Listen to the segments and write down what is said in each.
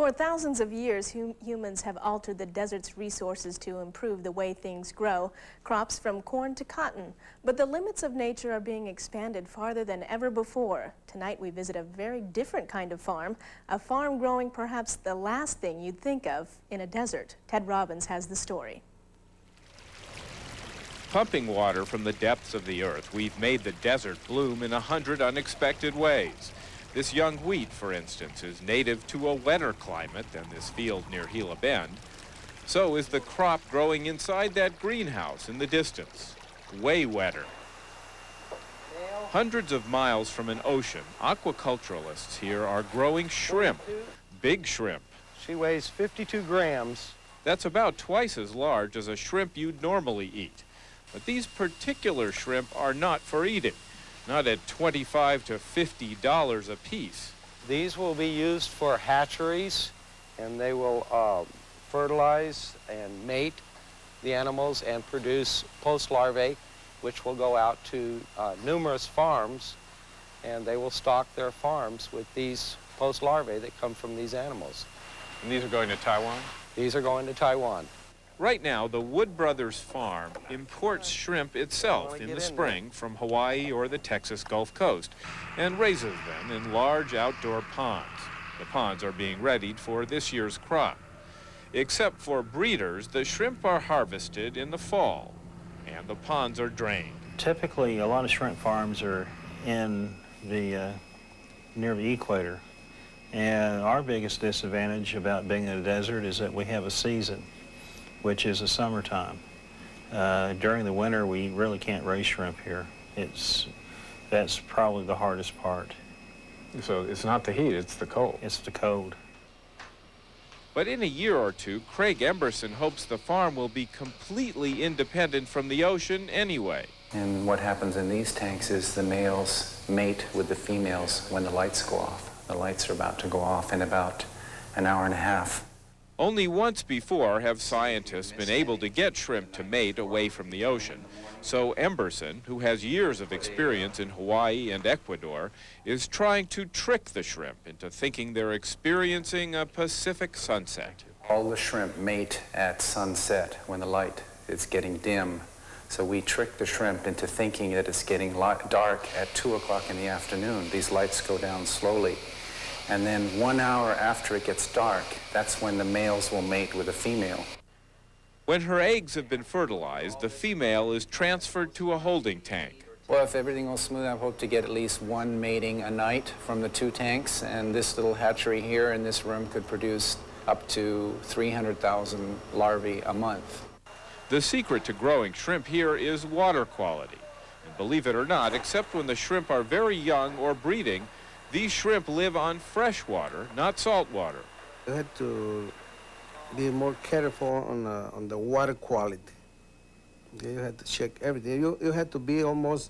For thousands of years, humans have altered the desert's resources to improve the way things grow, crops from corn to cotton. But the limits of nature are being expanded farther than ever before. Tonight we visit a very different kind of farm, a farm growing perhaps the last thing you'd think of in a desert. Ted Robbins has the story. Pumping water from the depths of the earth, we've made the desert bloom in 100 unexpected ways. This young wheat, for instance, is native to a wetter climate than this field near Gila Bend. So is the crop growing inside that greenhouse in the distance, way wetter. Hundreds of miles from an ocean, aquaculturalists here are growing shrimp, big shrimp. She weighs 52 grams. That's about twice as large as a shrimp you'd normally eat. But these particular shrimp are not for eating. Not at $25 to $50 a piece. These will be used for hatcheries, and they will fertilize and mate the animals and produce post-larvae, which will go out to numerous farms, and they will stock their farms with these post-larvae that come from these animals. And these are going to Taiwan? These are going to Taiwan. Right now, the Wood Brothers farm imports shrimp itself in the spring from Hawaii or the Texas Gulf Coast and raises them in large outdoor ponds. The ponds are being readied for this year's crop. Except for breeders, the shrimp are harvested in the fall and the ponds are drained. Typically, a lot of shrimp farms are in the near the equator. And our biggest disadvantage about being in a desert is that we have a season, which is the summertime. During the winter, we really can't raise shrimp here. That's probably the hardest part. So it's not the heat, it's the cold. It's the cold. But in a year or two, Craig Emberson hopes the farm will be completely independent from the ocean anyway. And what happens in these tanks is the males mate with the females when the lights go off. The lights are about to go off in about an hour and a half. Only once before have scientists been able to get shrimp to mate away from the ocean. So Emberson, who has years of experience in Hawaii and Ecuador, is trying to trick the shrimp into thinking they're experiencing a Pacific sunset. All the shrimp mate at sunset when the light is getting dim. So we trick the shrimp into thinking that it's getting dark at 2 o'clock in the afternoon. These lights go down slowly. And then 1 hour after it gets dark, that's when the males will mate with the female. When her eggs have been fertilized, the female is transferred to a holding tank. Well, if everything goes smooth, I hope to get at least one mating a night from the 2 tanks. And this little hatchery here in this room could produce up to 300,000 larvae a month. The secret to growing shrimp here is water quality. And believe it or not, except when the shrimp are very young or breeding, these shrimp live on fresh water, not salt water. You have to be more careful on the water quality. You have to check everything. You have to be almost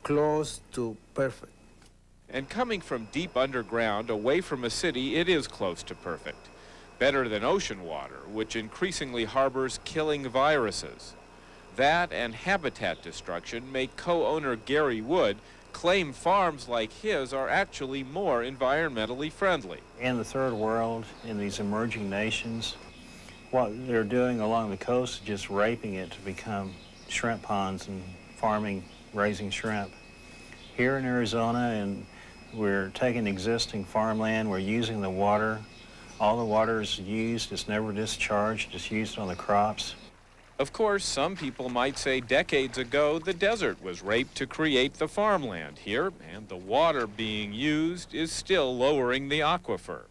close to perfect. And coming from deep underground, away from a city, it is close to perfect. Better than ocean water, which increasingly harbors killing viruses. That and habitat destruction make co-owner Gary Wood claim farms like his are actually more environmentally friendly. In the third world, in these emerging nations, what they're doing along the coast is just raping it to become shrimp ponds and farming, raising shrimp. Here in Arizona, and we're taking existing farmland, we're using the water. All the water is used, it's never discharged, it's used on the crops. Of course, some people might say decades ago the desert was raped to create the farmland here, and the water being used is still lowering the aquifer.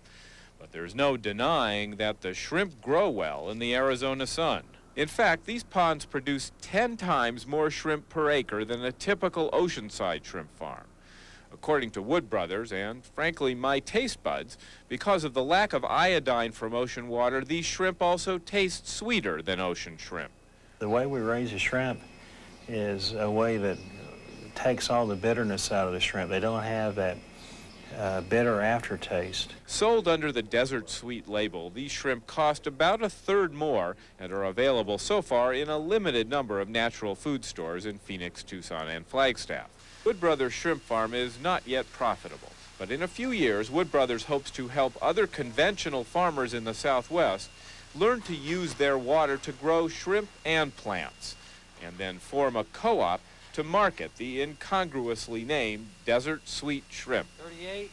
But there's no denying that the shrimp grow well in the Arizona sun. In fact, these ponds produce 10 times more shrimp per acre than a typical oceanside shrimp farm. According to Wood Brothers, and frankly my taste buds, because of the lack of iodine from ocean water, these shrimp also taste sweeter than ocean shrimp. The way we raise the shrimp is a way that takes all the bitterness out of the shrimp. They don't have that bitter aftertaste. Sold under the Desert Sweet label, these shrimp cost about a third more and are available so far in a limited number of natural food stores in Phoenix, Tucson, and Flagstaff. Wood Brothers Shrimp Farm is not yet profitable, But in a few years, Wood Brothers hopes to help other conventional farmers in the Southwest learn to use their water to grow shrimp and plants, and then form a co-op to market the incongruously named desert sweet shrimp. 38.